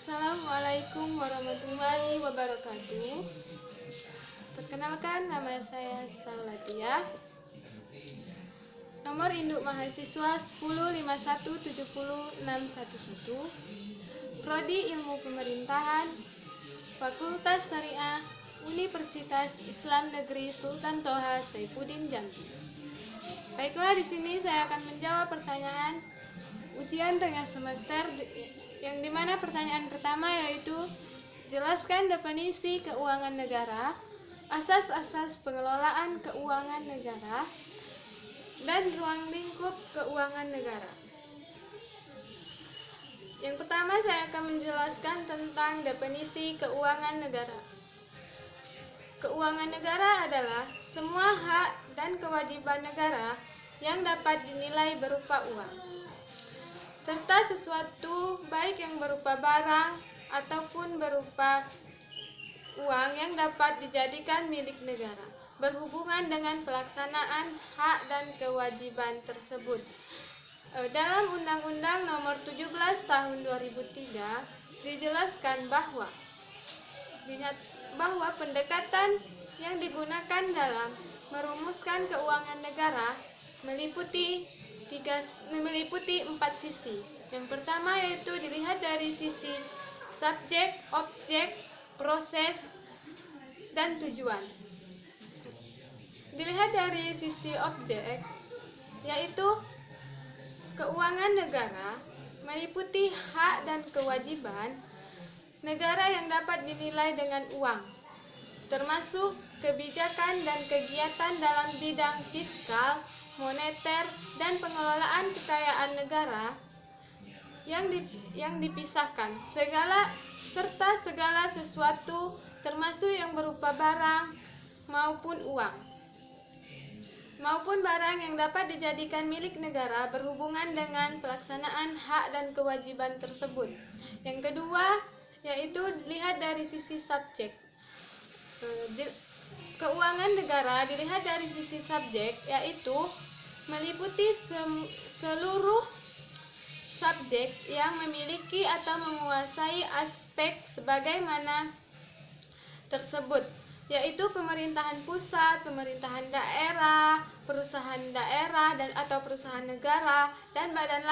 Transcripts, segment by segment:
Assalamualaikum warahmatullahi wabarakatuh. Perkenalkan, nama saya Saulatia. Nomor induk mahasiswa 105170611. Prodi Ilmu Pemerintahan, Fakultas Syariah, Universitas Islam Negeri Sultan Toha Saifuddin Jambi. Baiklah, di sini saya akan menjawab pertanyaan ujian tengah semester, yang dimana pertanyaan pertama yaitu jelaskan definisi keuangan negara, asas-asas pengelolaan keuangan negara, dan ruang lingkup keuangan negara. Yang pertama, saya akan menjelaskan tentang definisi keuangan negara. Keuangan negara adalah semua hak dan kewajiban negara yang dapat dinilai berupa uang, serta sesuatu baik yang berupa barang ataupun berupa uang yang dapat dijadikan milik negara, berhubungan dengan pelaksanaan hak dan kewajiban tersebut. Dalam Undang-Undang Nomor 17 Tahun 2003 dijelaskan bahwa pendekatan yang digunakan dalam merumuskan keuangan negara meliputi 4 sisi. Yang pertama yaitu dilihat dari sisi subjek, objek, proses, dan tujuan. Dilihat dari sisi objek, yaitu keuangan negara meliputi hak dan kewajiban negara yang dapat dinilai dengan uang, termasuk kebijakan dan kegiatan dalam bidang fiskal, moneter, dan pengelolaan kekayaan negara yang dipisahkan, serta segala sesuatu termasuk yang berupa barang maupun uang, maupun barang yang dapat dijadikan milik negara berhubungan dengan pelaksanaan hak dan kewajiban tersebut. Yang kedua yaitu dilihat dari sisi subjek. Keuangan negara dilihat dari sisi subjek, yaitu meliputi seluruh subjek yang memiliki atau menguasai aspek sebagaimana tersebut, yaitu pemerintahan pusat, pemerintahan daerah, perusahaan daerah atau perusahaan negara, dan badan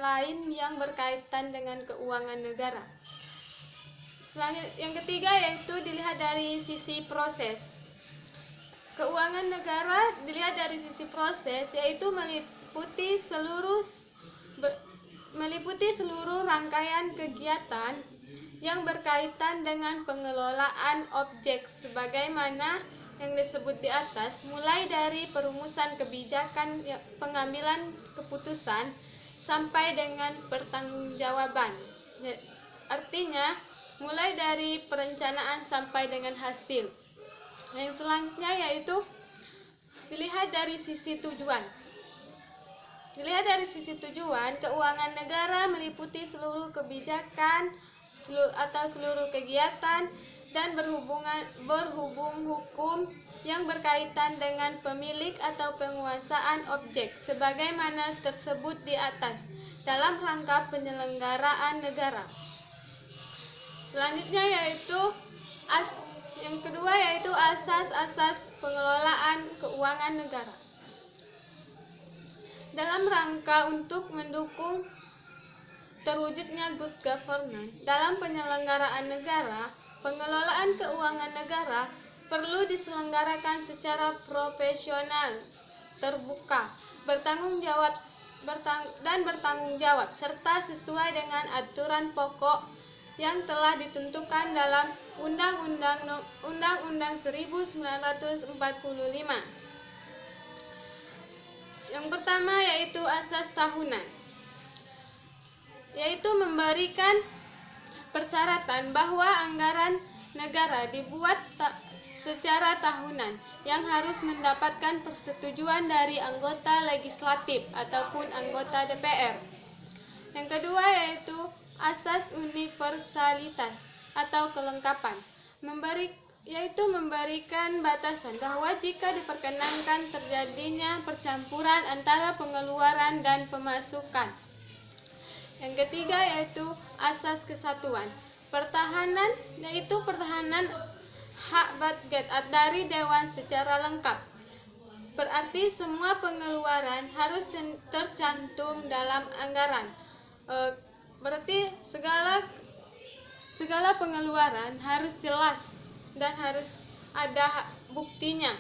lain yang berkaitan dengan keuangan negara. Selanjutnya, yang ketiga yaitu dilihat dari sisi proses. Keuangan negara dilihat dari sisi proses, yaitu meliputi seluruh rangkaian kegiatan yang berkaitan dengan pengelolaan objek sebagaimana yang disebut di atas, mulai dari perumusan kebijakan, pengambilan keputusan, sampai dengan pertanggungjawaban. Artinya, mulai dari perencanaan sampai dengan hasil. Yang selanjutnya yaitu dilihat dari sisi tujuan. Dilihat dari sisi tujuan, keuangan negara meliputi seluruh kebijakan atau seluruh kegiatan dan berhubung hukum yang berkaitan dengan pemilik atau penguasaan objek sebagaimana tersebut di atas dalam rangka penyelenggaraan negara. Selanjutnya yaitu yang kedua yaitu asas-asas pengelolaan keuangan negara. Dalam rangka untuk mendukung terwujudnya good governance dalam penyelenggaraan negara, pengelolaan keuangan negara perlu diselenggarakan secara profesional, terbuka, bertanggung jawab serta sesuai dengan aturan pokok yang telah ditentukan dalam Undang-Undang 1945. Yang pertama yaitu asas tahunan, yaitu memberikan persyaratan bahwa anggaran negara dibuat secara tahunan yang harus mendapatkan persetujuan dari anggota legislatif ataupun anggota DPR. Yang kedua yaitu asas universalitas atau kelengkapan, yaitu memberikan batasan bahwa jika diperkenankan terjadinya percampuran antara pengeluaran dan pemasukan. Yang ketiga yaitu asas kesatuan. Pertahanan yaitu pertahanan hak budget dari Dewan secara lengkap. Berarti semua pengeluaran harus tercantum dalam anggaran. Berarti segala pengeluaran harus jelas dan harus ada buktinya.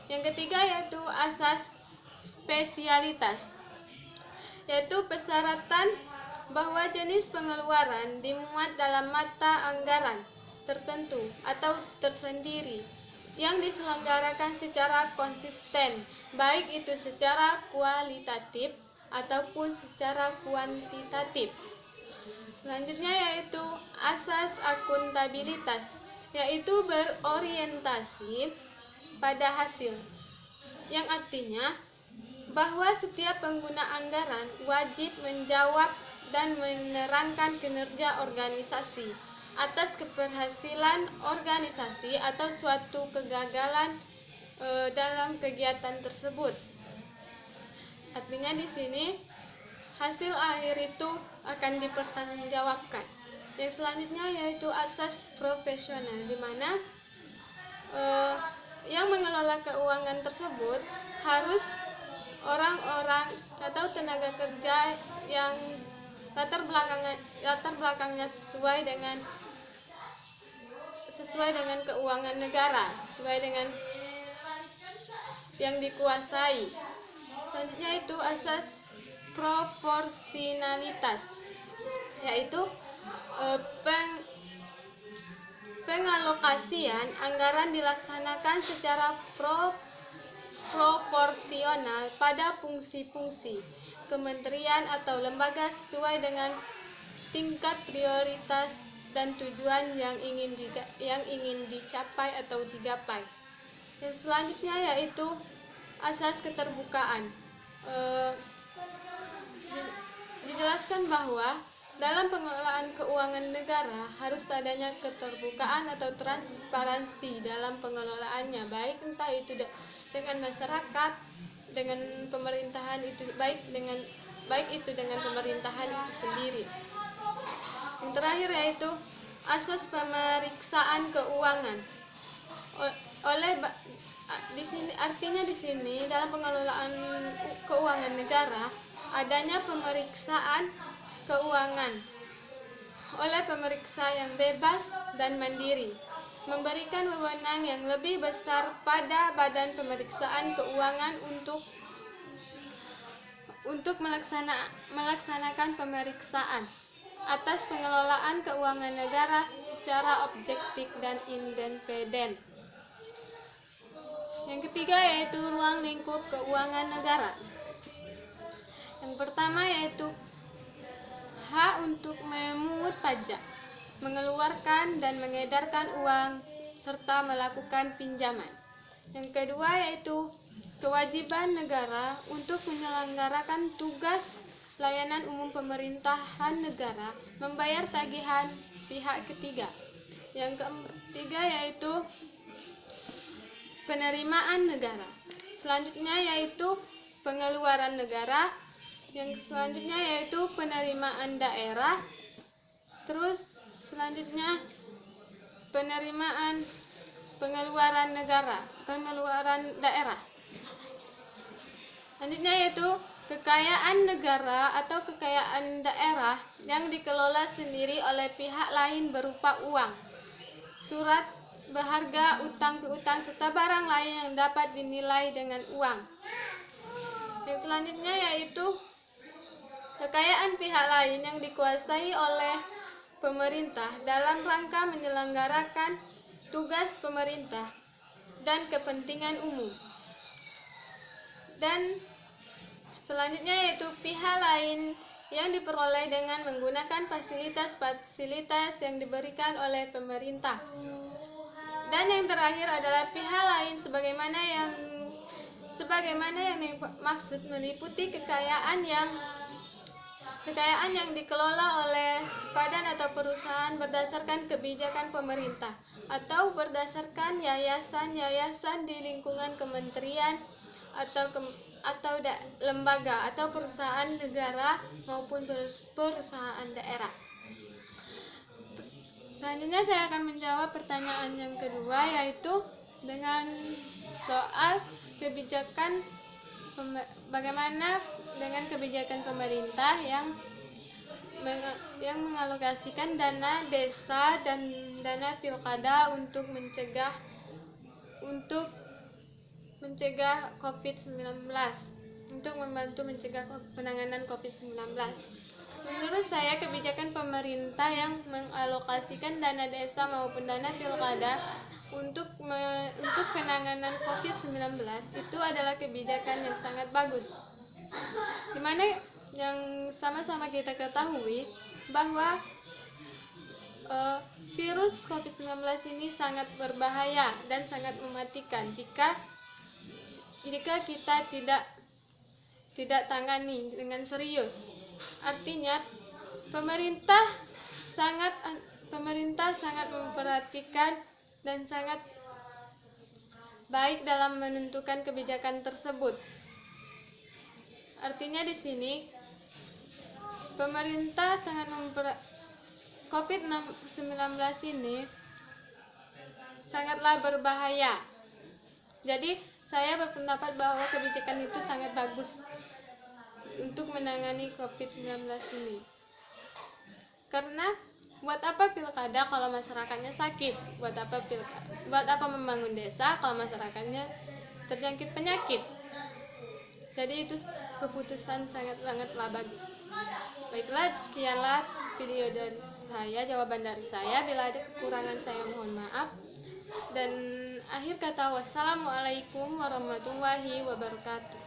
Yang ketiga yaitu asas spesialitas, yaitu persyaratan bahwa jenis pengeluaran dimuat dalam mata anggaran tertentu atau tersendiri yang diselenggarakan secara konsisten, baik itu secara kualitatif ataupun secara kuantitatif. Selanjutnya yaitu asas akuntabilitas, yaitu berorientasi pada hasil, yang artinya bahwa setiap pengguna anggaran wajib menjawab dan menerangkan kinerja organisasi atas keberhasilan organisasi atau suatu kegagalan dalam kegiatan tersebut. Artinya di sini hasil akhir itu akan dipertanggungjawabkan. Yang selanjutnya yaitu asas profesional, di mana yang mengelola keuangan tersebut harus orang-orang atau tenaga kerja yang latar belakangnya sesuai dengan keuangan negara, sesuai dengan yang dikuasai. Selanjutnya itu asas proporsionalitas, yaitu pengalokasian anggaran dilaksanakan secara proporsional pada fungsi-fungsi kementerian atau lembaga sesuai dengan tingkat prioritas dan tujuan yang ingin dicapai atau digapai. Yang selanjutnya yaitu asas keterbukaan. Dijelaskan bahwa dalam pengelolaan keuangan negara harus adanya keterbukaan atau transparansi dalam pengelolaannya, baik entah itu dengan masyarakat, dengan pemerintahan itu, baik itu dengan pemerintahan itu sendiri. Yang terakhir yaitu asas pemeriksaan keuangan. Di sini dalam pengelolaan keuangan negara adanya pemeriksaan keuangan oleh pemeriksa yang bebas dan mandiri, memberikan wewenang yang lebih besar pada badan pemeriksaan keuangan untuk melaksanakan pemeriksaan atas pengelolaan keuangan negara secara objektif dan independen. Yang ketiga yaitu ruang lingkup keuangan negara. Yang pertama yaitu hak untuk memungut pajak, mengeluarkan dan mengedarkan uang, serta melakukan pinjaman. Yang kedua yaitu kewajiban negara untuk menyelenggarakan tugas layanan umum pemerintahan negara, membayar tagihan pihak ketiga. Yang ketiga yaitu penerimaan negara. Selanjutnya yaitu pengeluaran negara. Yang selanjutnya yaitu penerimaan daerah. Terus selanjutnya pengeluaran daerah. Selanjutnya yaitu kekayaan negara atau kekayaan daerah yang dikelola sendiri oleh pihak lain berupa uang, surat berharga, utang piutang, serta barang lain yang dapat dinilai dengan uang. Yang selanjutnya yaitu kekayaan pihak lain yang dikuasai oleh pemerintah dalam rangka menyelenggarakan tugas pemerintah dan kepentingan umum. Dan selanjutnya yaitu pihak lain yang diperoleh dengan menggunakan fasilitas-fasilitas yang diberikan oleh pemerintah. Dan yang terakhir adalah pihak lain sebagaimana yang dimaksud meliputi kekayaan yang dikelola oleh badan atau perusahaan berdasarkan kebijakan pemerintah atau berdasarkan yayasan-yayasan di lingkungan kementerian atau lembaga atau perusahaan negara maupun perusahaan daerah. Selanjutnya saya akan menjawab pertanyaan yang kedua, yaitu dengan soal kebijakan bagaimana dengan kebijakan pemerintah yang mengalokasikan dana desa dan dana pilkada untuk mencegah COVID-19, untuk membantu mencegah penanganan COVID-19. Menurut saya, kebijakan pemerintah yang mengalokasikan dana desa maupun dana pilkada untuk penanganan COVID-19 itu adalah kebijakan yang sangat bagus. Dimana yang sama-sama kita ketahui bahwa virus COVID-19 ini sangat berbahaya dan sangat mematikan jika kita tidak tangani dengan serius. Artinya pemerintah sangat memperhatikan dan sangat baik dalam menentukan kebijakan tersebut. Artinya di sini pemerintah sangat COVID-19 ini sangatlah berbahaya. Jadi saya berpendapat bahwa kebijakan itu sangat bagus untuk menangani COVID-19 ini. Karena buat apa pilkada kalau masyarakatnya sakit? Buat apa membangun desa kalau masyarakatnya terjangkit penyakit? Jadi itu keputusan sangatlah bagus. Baiklah, sekianlah video dari saya, jawaban dari saya. Bila ada kekurangan saya mohon maaf. Dan akhir kata, wassalamualaikum warahmatullahi wabarakatuh.